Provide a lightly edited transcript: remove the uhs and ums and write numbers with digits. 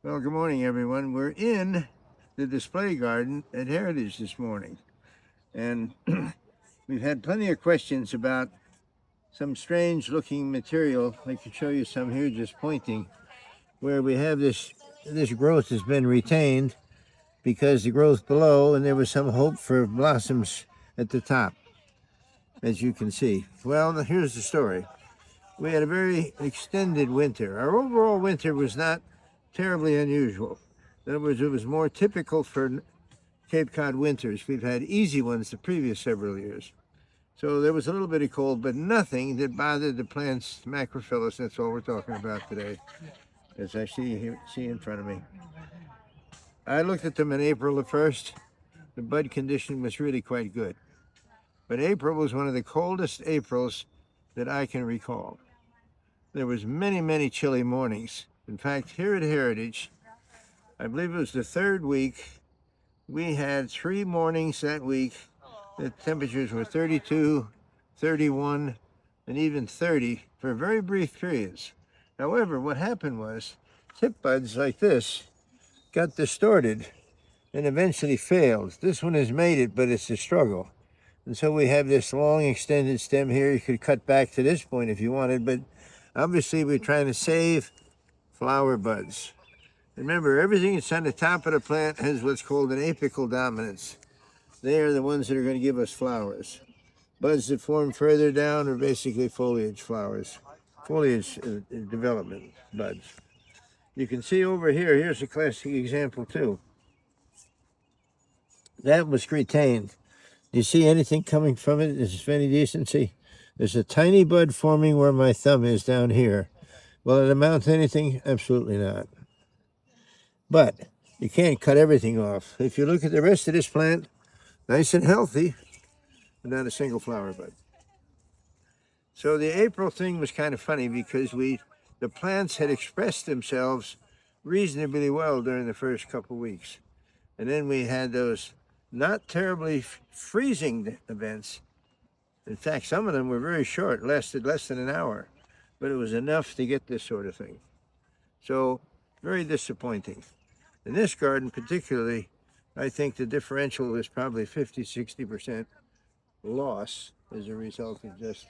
Well, good morning, everyone. We're in the display garden at Heritage this morning, and we've had plenty of questions about some strange-looking material. I can show you some here, just pointing, where we have this growth has been retained because the growth below, and there was some hope for blossoms at the top, as you can see. Well, here's the story. We had a very extended winter. Our overall winter was not terribly unusual. In other words, it was more typical for Cape Cod winters. We've had easy ones the previous several years. So there was a little bit of cold, but nothing that bothered the plant's macrophylla. That's all we're talking about today, as I see in front of me. I looked at them in April the 1st. The bud condition was really quite good. But April was one of the coldest Aprils that I can recall. There was many chilly mornings. In fact, here at Heritage, I believe it was the third week, we had 3 mornings that week. The temperatures were 32, 31, and even 30 for very brief periods. However, what happened was tip buds like this got distorted and eventually failed. This one has made it, but it's a struggle. And so we have this long extended stem here. You could cut back to this point if you wanted, but obviously we're trying to save flower buds. Remember, everything that's on the top of the plant has what's called an apical dominance. They are the ones that are going to give us flowers. Buds that form further down are basically foliage flowers, foliage development buds. You can see over here, here's a classic example too. That was retained. Do you see anything coming from it? Is this any decency? There's a tiny bud forming where my thumb is down here. Will it amount to anything? Absolutely not. But you can't cut everything off. If you look at the rest of this plant, nice and healthy, but not a single flower bud. So the April thing was kind of funny because the plants had expressed themselves reasonably well during the first couple weeks. And then we had those not terribly freezing events. In fact, some of them were very short, lasted less than an hour, but it was enough to get this sort of thing. So very disappointing. In this garden particularly, I think the differential is probably 50, 60% loss as a result of just